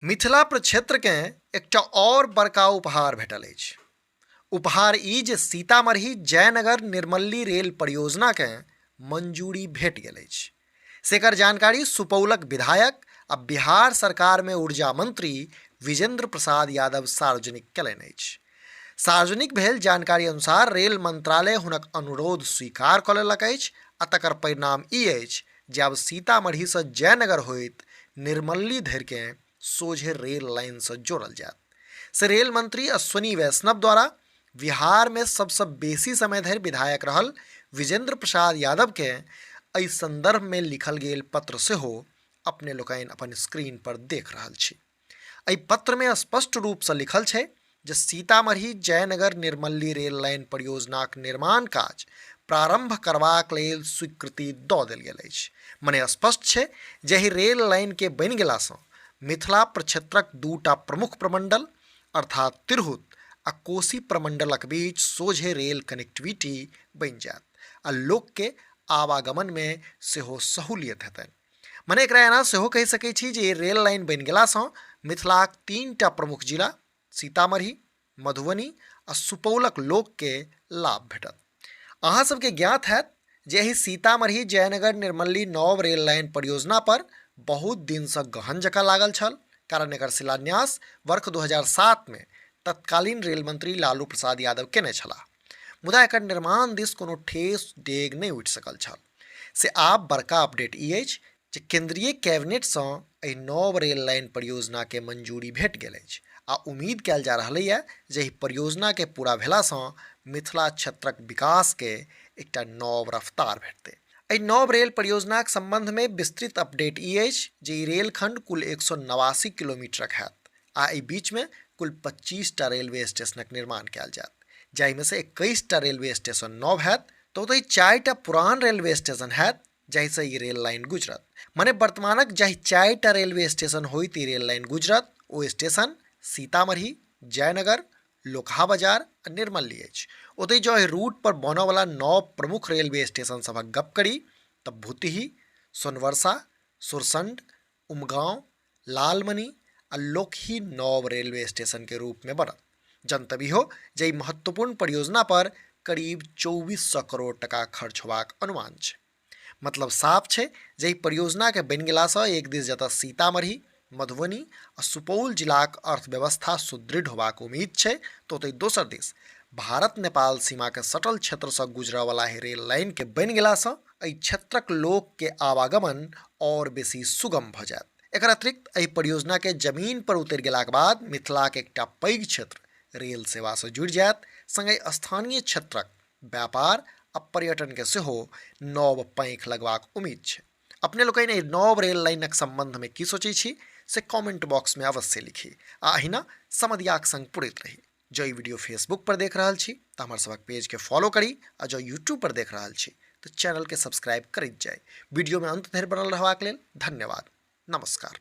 मिथिला प्रक्षेत्र के एकटा और बड़का उपहार भेटल अछि। उपहार ई जे सीतामढ़ी जयनगर निर्मली रेल परियोजना के मंजूरी भेट गेल अछि। से एकर जानकारी सुपौलक विधायक आ बिहार सरकार में ऊर्जा मंत्री विजेंद्र प्रसाद यादव सार्वजनिक कयलनि अछि। सार्वजनिक भेल जानकारी अनुसार रेल मंत्रालय हुनक अनुरोध स्वीकार कऽ लेलक अछि आ तकर परिणाम ई अछि जे आब सीतामढ़ी से जयनगर होइत निर्मली धरि के सोझे रेल लाइन से जोड़ल जायत। से रेल मंत्री अश्विनी वैष्णव द्वारा बिहार में सबसे बेसी समय धरि विधायक रहल विजेंद्र प्रसाद यादव के एहि संदर्भ में लिखल गेल पत्र सेहो अपने लोकनि अपन स्क्रीन पर देख रहल छी। एहि पत्र में स्पष्ट रूप से लिखल छै जे सीतामढ़ी जयनगर निर्मली रेल लाइन परियोजनाक निर्माण काज प्रारंभ करबाक लेल स्वीकृति दऽ देल गेल अछि। मने स्पष्ट छै जे एहि रेल लाइन के बनि गेला सँ मिथिला प्रक्षेत्रक दूटा प्रमुख प्रमंडल अर्थात तिरहुत आ कोशी प्रमंडलक बीच सोझे रेल कनेक्टिविटी बनि जायत आ लोक के आवागमन में सेहो सहूलियत हेतनि। मने एकरा एना सेहो कहि सकै छी जे रेल लाइन बनि गेला सँ मिथिलाक तीनटा प्रमुख जिला सीतामढ़ी, मधुबनी आ सुपौलक लोक के लाभ भेटत। अहाँ सबके ज्ञात हैत जे एहि सीतामढ़ी जयनगर निर्मली नव रेल लाइन परियोजना पर बहुत दिन से गहन जकाँ लागल छल, कारण एकर शिलान्यास वर्ष 2007 में तत्कालीन रेल मंत्री लालू प्रसाद यादव केने छलाह। मुदा एकर निर्माण दिस कोनो ठेस डेग नहीं उठि सकल छल। से आब बड़का अपडेट ई अछि जे केंद्रीय कैबिनेट सँ एहि नव रेल लाइन परियोजना के मंजूरी भेट गेल अछि आ उम्मीद कयल जा रहलै है जे एहि परियोजना के पूरा भेला सँ मिथिला क्षेत्रक विकास के एकटा नव रफ्तार भेटतै। एहि नव रेल परियोजनाक संबंध में विस्तृत अपडेट ई अछि जे ई रेलखंड कुल 189 किलोमीटरक हैत आ एहि बीच में कुल 25टा रेलवे स्टेशनक निर्माण कयल जायत, जाहिमे से 21टा रेलवे स्टेशन नव हैत तऽ ओतहि 4टा पुरान रेलवे स्टेशन हैत जाहिसँ ई रेल लाइन गुजरत। मने वर्तमानक जाहि 4टा रेलवे स्टेशन होइत ई रेल लाइन गुजरत ओ स्टेशन सीतामढ़ी, जयनगर, लोकहा बाजार आ निर्मली अछि। ओतहि जो एहि रूट पर बनऽ वाला 9 प्रमुख रेलवे स्टेशन सभक गप करी तऽ भुतही, सोनवर्षा, सुरसंड, उमगांव, लालमनी आ लोकही नव रेलवे स्टेशन के रूप में बनत। जनतबी हो जे ई महत्वपूर्ण परियोजना पर करीब 2400 करोड़ टका खर्च होबाक अनुमान छै। मतलब साफ छै जे ई परियोजना के बनि गेला सँ एक दिस जतऽ सीतामढ़ी, मधुबनी आ सुपौल जिलाक अर्थव्यवस्था सुदृढ़ होबाक उम्मीद छै तऽ ओतहि दोसर दिस भारत नेपाल सीमा के सटल क्षेत्र से गुजरऽ वाला रेल लाइन के बनि गेला सँ एहि क्षेत्रक लोक के आवागमन और बेसी सुगम भऽ जायत। एकर अतिरिक्त एहि परियोजना के जमीन पर उतरि गेलाक बाद मिथिलाक एकटा पैघ क्षेत्र रेल सेवा से जुड़ि जायत, संगे स्थानीय क्षेत्रक व्यापार आ पर्यटन के सेहो नव पैंख लगबाक उम्मीद छै। अपने लोकनि एहि नव रेल लाइनक संबंध में की सोचै छी से कमेंट बॉक्स में अवश्य लिखी आ अहिना समधियाक संग पुरैत रही। जो ई वीडियो फेसबुक पर देख रहल छी तऽ हमर सबक पेज के फॉलो करी आ जो यूट्यूब पर देख रहल छी तो चैनल के सब्सक्राइब करैत जाय। वीडियो में अंत धरि बनल रहबाक लेल धन्यवाद। नमस्कार।